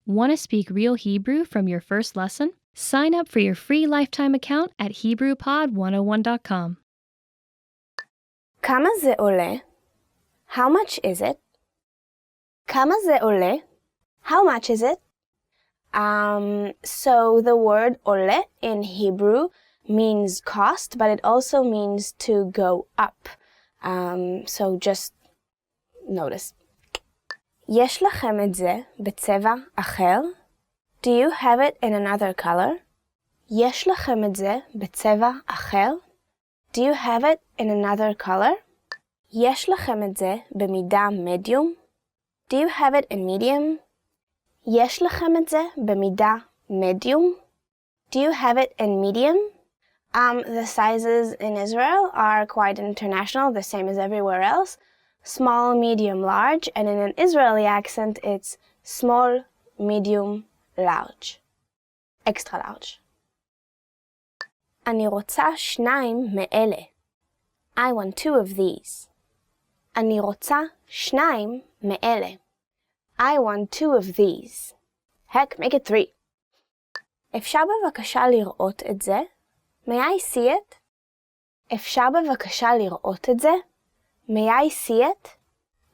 Want to speak real Hebrew from your first lesson? Sign up for your free lifetime account at HebrewPod101.com. כמה זה עולה? How much is it? כמה זה עולה? How much is it? So the word עולה in Hebrew means cost, but it also means to go up. So just notice. יש לכם את זה בצבע אחר? Do you have it in another color? יש לכם את זה בצבע אחר? Do you have it in another color? יש לכם את זה במידה medium? Do you have it in medium? יש לכם את זה במידה medium? Do you have it in medium? The sizes in Israel are quite international, the same as everywhere else. Small, medium, large, and in an Israeli accent, it's small, medium, large. Extra large. אני רוצה שניים מאלה. I want two of these. אני רוצה שניים מאלה. I want two of these. Heck, make it three. אפשר בבקשה לראות את זה? May I see it? אפשר בבקשה לראות את זה? May I see it?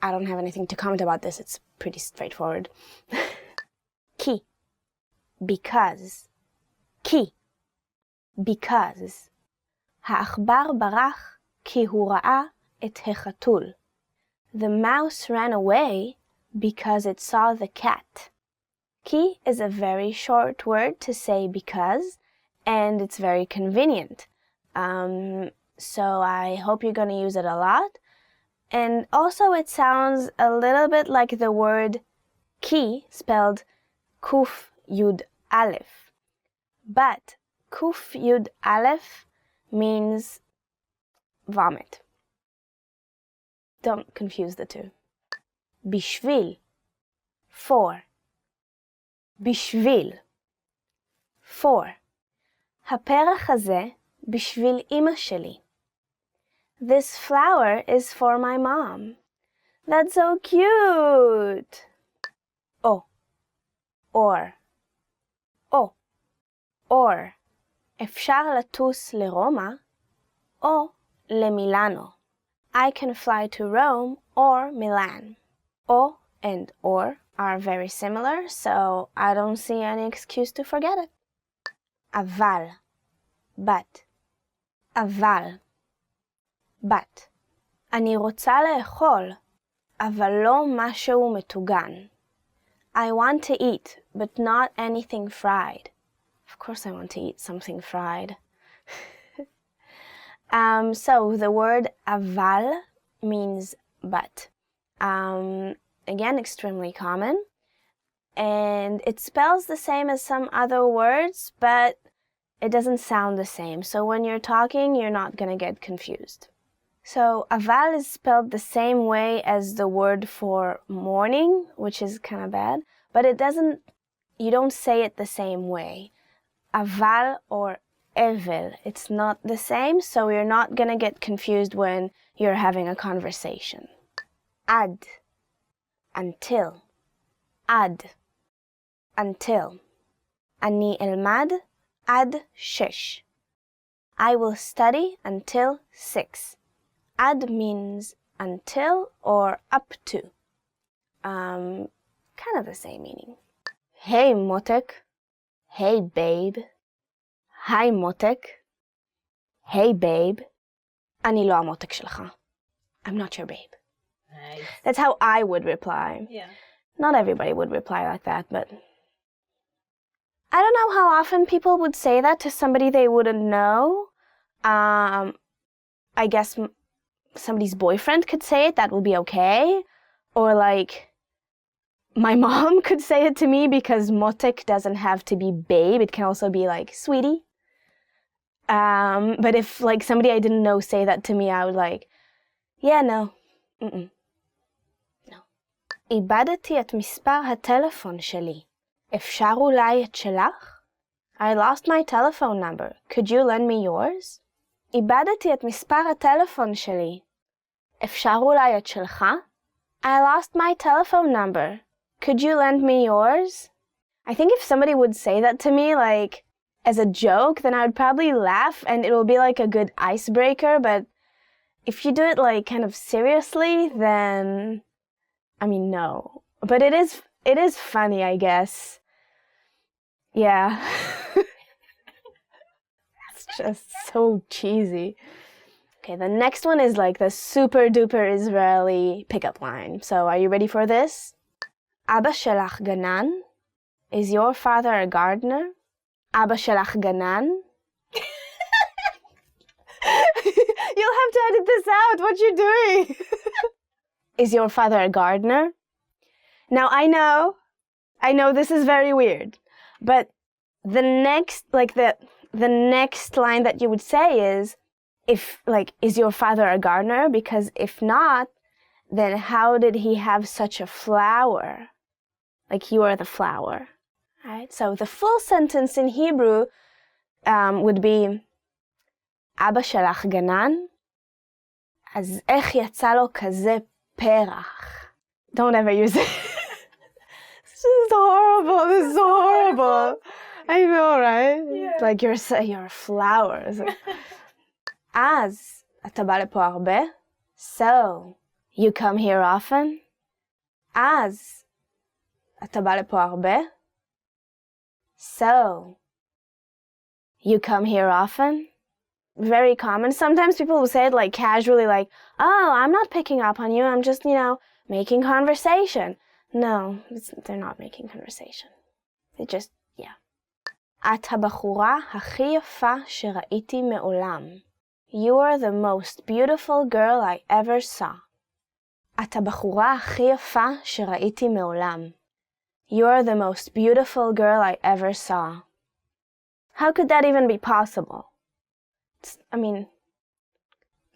I don't have anything to comment about this. It's pretty straightforward. כי. Because. כי. Because. העכבר ברח כי הוא ראה את החתול. The mouse ran away because it saw the cat. כי is a very short word to say because, and it's very convenient. So I hope you're going to use it a lot. And also it sounds a little bit like the word ki, spelled kuf yud aleph. But kuf yud aleph means vomit. Don't confuse the two. Bishvil, for. Bishvil, for. הפרח הזה בשביל אמא שלי. This flower is for my mom. That's so cute. Oh, or. Oh, or. אפשר לטוס לרומא או למילאנו. I can fly to Rome or Milan. O and or are very similar, so I don't see any excuse to forget it. Aval, but. Aval, but. אני רוצה לאכול, אבל לא משהו מטוגן. I want to eat, but not anything fried. Of course I want to eat something fried. So the word aval means but. Again, extremely common. And it spells the same as some other words, but it doesn't sound the same. So when you're talking, you're not going to get confused. So aval is spelled the same way as the word for morning, which is kind of bad, but you don't say it the same way. Aval or aval, it's not the same, so you're not going to get confused when you're having a conversation. Ad, until. Ad, until. אני אלמד עד 6. I will study until 6. Ad means until or up to. Kind of the same meaning. Hey, motek. Hey, babe. Hi, motek. Hey, babe. אני לא המותק שלך. I'm not your babe. Nice. That's how I would reply. Yeah. Not everybody would reply like that, but I don't know how often people would say that to somebody they wouldn't know. I guess somebody's boyfriend could say it, that would be okay. Or like, my mom could say it to me because motek doesn't have to be babe, it can also be like sweetie. But if like somebody I didn't know say that to me, I would like, yeah, no. No. איבדתי את מספר הטלפון שלי. אפשר אולי את שלך? I lost my telephone number. Could you lend me yours? איבדתי את מספר הטלפון שלי. אפשר אולי את שלך? I lost my telephone number. Could you lend me yours? I think if somebody would say that to me, like, as a joke, then I would probably laugh and it will be like a good icebreaker, but if you do it like kind of seriously, then, I mean, no. But it is funny, I guess. Yeah. It's just so cheesy. Okay, the next one is like the super duper Israeli pickup line. So are you ready for this? Abba shelach ganan? Is your father a gardener? Abba shelach ganan? You'll have to edit this out. What you doing? Is your father a gardener? Now I know this is very weird, but the next line that you would say is, is your father a gardener? Because if not, then how did he have such a flower? Like you are the flower. Right? So the full sentence in Hebrew would be, Abba shelach ganan, אז איך יצא לו כזה פרח? Don't ever use it. This is horrible. This is horrible. I know, right? Yeah. Like you're flowers. אז אתה בא לפה הרבה? So, you come here often? אז אתה בא לפה הרבה? So, you come here often? Very common. Sometimes people will say it like casually, like, oh, I'm not picking up on you. I'm just, making conversation. No, they're not making conversation. They just, yeah. את הבחורה הכי יפה שראיתי מעולם. You are the most beautiful girl I ever saw. את הבחורה הכי יפה שראיתי מעולם. You are the most beautiful girl I ever saw. How could that even be possible?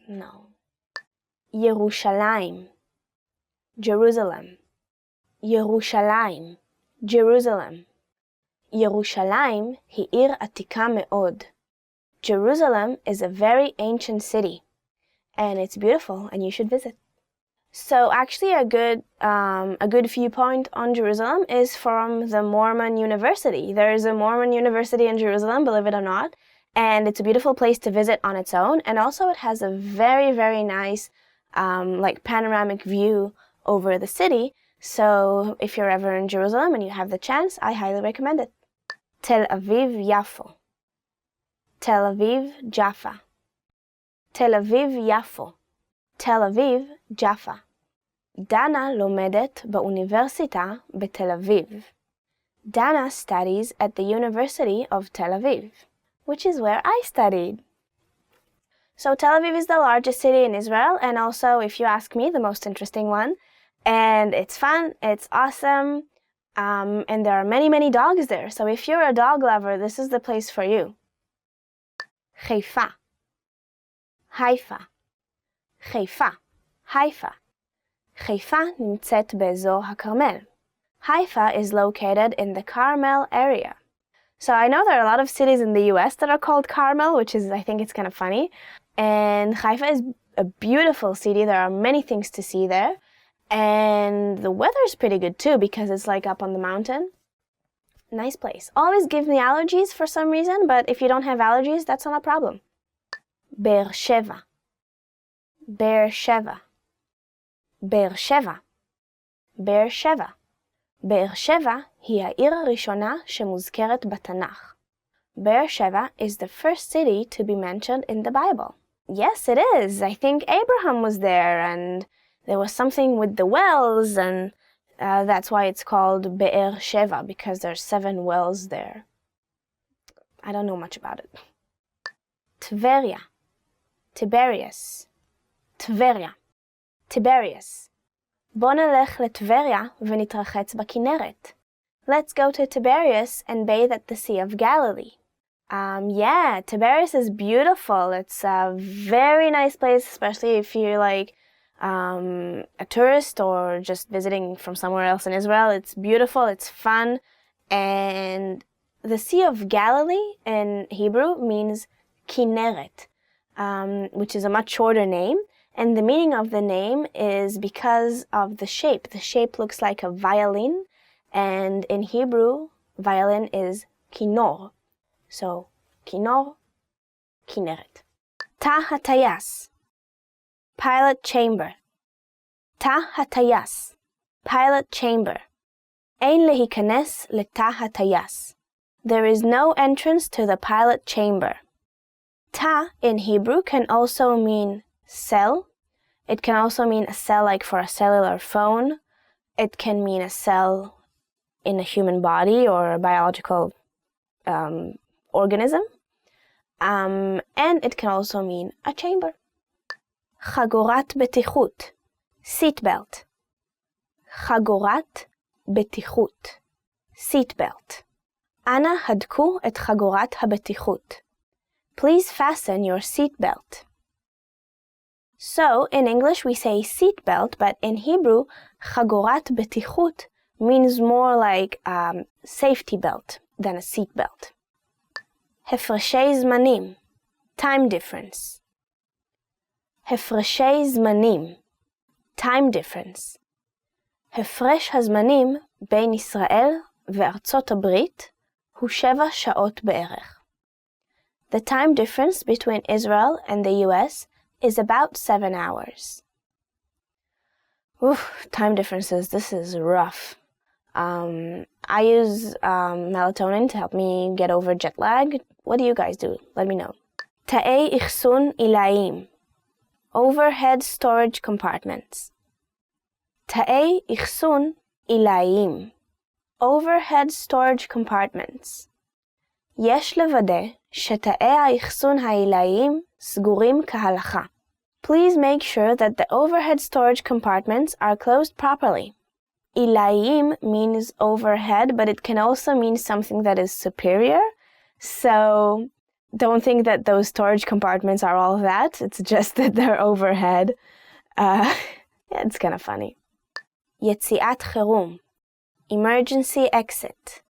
No. ירושלים. Jerusalem. ירושלים. Jerusalem. ירושלים היא עיר עתיקה מאוד. Jerusalem is a very ancient city, and it's beautiful, and you should visit. So actually a good viewpoint on Jerusalem is from the Mormon University. There is a Mormon University in Jerusalem, believe it or not, and it's a beautiful place to visit on its own, and also it has a very, very nice panoramic view over the city. So if you're ever in Jerusalem and you have the chance, I highly recommend it. Tel Aviv Yafo. Tel Aviv Jaffa. Tel Aviv Yafo. Tel Aviv Jaffa. דנה לומדת באוניברסיטה בתל אביב. Dana studies at the University of Tel Aviv, which is where I studied. So Tel Aviv is the largest city in Israel, and also, if you ask me, the most interesting one. And it's fun, it's awesome, and there are many, many dogs there. So if you're a dog lover, this is the place for you. Haifa. Haifa. Haifa. Haifa. חיפה נמצאת באזור הכרמל. Haifa is located in the Carmel area. So I know there are a lot of cities in the US that are called Carmel, I think it's kind of funny. And Haifa is a beautiful city. There are many things to see there. And the weather is pretty good too, because it's like up on the mountain. Nice place. Always gives me allergies for some reason, but if you don't have allergies, that's not a problem. באר שבע. באר שבע. באר שבע. באר שבע. באר שבע היא העיר הראשונה שמוזכרת בתנ"ך. באר שבע is the first city to be mentioned in the Bible. Yes, it is. I think Abraham was there, and there was something with the wells, and that's why it's called Be'er Sheva, because there's 7 wells there. I don't know much about it. Tuveria. Tiberias. Tuveria. Tiberias. בוא נלך לטבריה ונתרחץ בכנרת. Let's go to Tiberias and bathe at the Sea of Galilee. Yeah, Tiberias is beautiful. It's a very nice place, especially if you're like a tourist or just visiting from somewhere else in Israel. It's beautiful, it's fun, and the Sea of Galilee in Hebrew means Kineret, which is a much shorter name. And the meaning of the name is because of the shape. The shape looks like a violin, and in Hebrew, Violin is kinor. So, kinor, kineret. תא הטייס, pilot chamber. תא הטייס, pilot chamber. אין להיכנס לתא הטייס. There is no entrance to the pilot chamber. תא in Hebrew can also mean cell. It can also mean a cell like for a cellular phone. It can mean a cell in a human body or a biological organism. And it can also mean a chamber. חגורת בטיחות, seatbelt. חגורת בטיחות, seatbelt. אנא הדקו את חגורת הבטיחות. Please fasten your seatbelt. So, in English we say seatbelt, but in Hebrew, חגורת בטיחות means more like safety belt than a seatbelt. הפרשי זמנים, time difference. הפרשי זמנים, time difference. הפרש הזמנים בין ישראל וארצות הברית הוא 7 שעות בערך. The time difference between Israel and the US is about 7 hours. Oof, time differences, this is rough. I use melatonin to help me get over jet lag. What do you guys do? Let me know. תאי אחסון עילאיים, overhead storage compartments. תאי אחסון עילאיים, overhead storage compartments. יש לוודא שתאי האחסון העילאיים סגורים כהלכה. Please make sure that the overhead storage compartments are closed properly. עילאיים means overhead, but it can also mean something that is superior. So don't think that those storage compartments are all that. It's just that they're overhead. Yeah, it's kind of funny. יציאת חירום, emergency exit.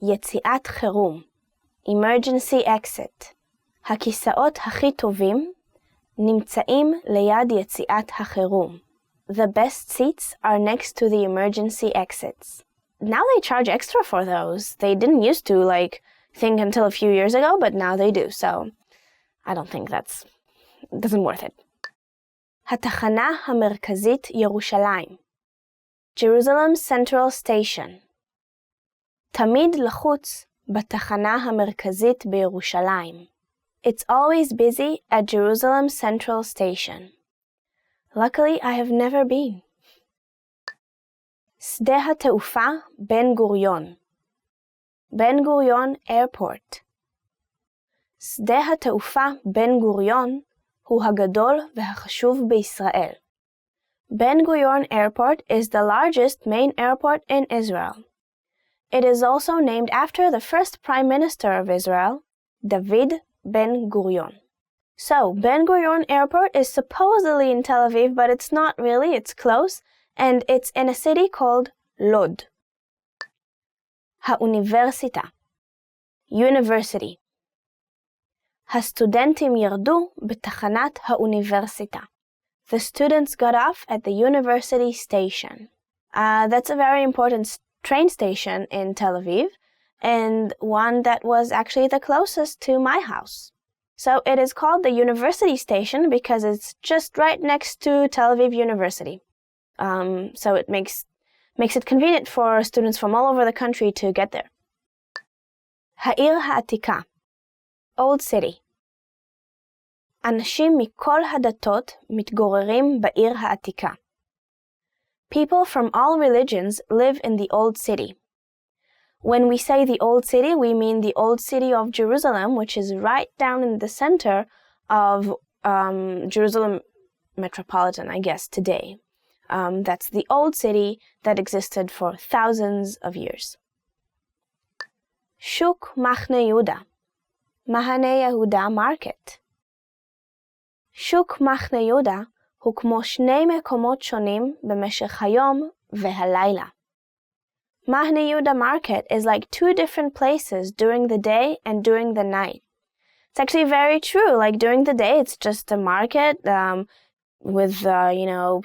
יציאת חירום, emergency exit. הכיסאות הכי טובים נמצאים ליד יציאת החירום. The best seats are next to the emergency exits. Now they charge extra for those. They didn't used to, think until a few years ago, but now they do. So I don't think doesn't worth it. התחנה המרכזית ירושלים. Jerusalem Central Station. תמיד לחוץ בתחנה המרכזית בירושלים. It's always busy at Jerusalem Central Station. Luckily, I have never been. שדה התעופה בן גוריון. בן גוריון Airport. שדה התעופה בן גוריון הוא הגדול והחשוב בישראל. Ben Gurion Airport is the largest main airport in Israel. It is also named after the first Prime Minister of Israel, David Ben Gurion. So, Ben Gurion Airport is supposedly in Tel Aviv, but it's not really, it's close, and it's in a city called Lod. האוניברסיטה, University. הסטודנטים ירדו בתחנת האוניברסיטה. The students got off at the university station. That's a very important train station in Tel Aviv, and one that was actually the closest to my house. So it is called the university station because it's just right next to Tel Aviv University. So it makes it convenient for students from all over the country to get there. העיר העתיקה, Old City. אנשים מכל הדתות מתגוררים בעיר העתיקה. People from all religions live in the Old City. When we say the Old City, we mean the Old City of Jerusalem, which is right down in the center of Jerusalem metropolitan, I guess, today. That's the Old City that existed for thousands of years. שוק מחנה יהודה, מחנה יהודה Market. שוק מחנה יהודה הוא כמו 2 מקומות שונים במשך היום והלילה. מחנה יהודה Market is like 2 different places during the day and during the night. It's actually very true. Like during the day, it's just a market with,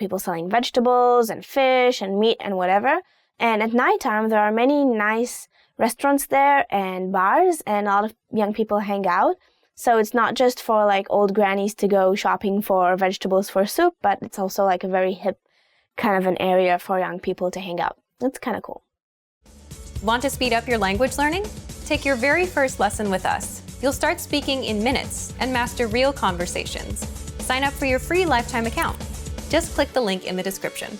people selling vegetables and fish and meat and whatever. And at nighttime, there are many nice restaurants there and bars, and a lot of young people hang out. So it's not just for like old grannies to go shopping for vegetables for soup, but it's also like a very hip kind of an area for young people to hang out. It's kind of cool. Want to speed up your language learning? Take your very first lesson with us. You'll start speaking in minutes and master real conversations. Sign up for your free lifetime account. Just click the link in the description.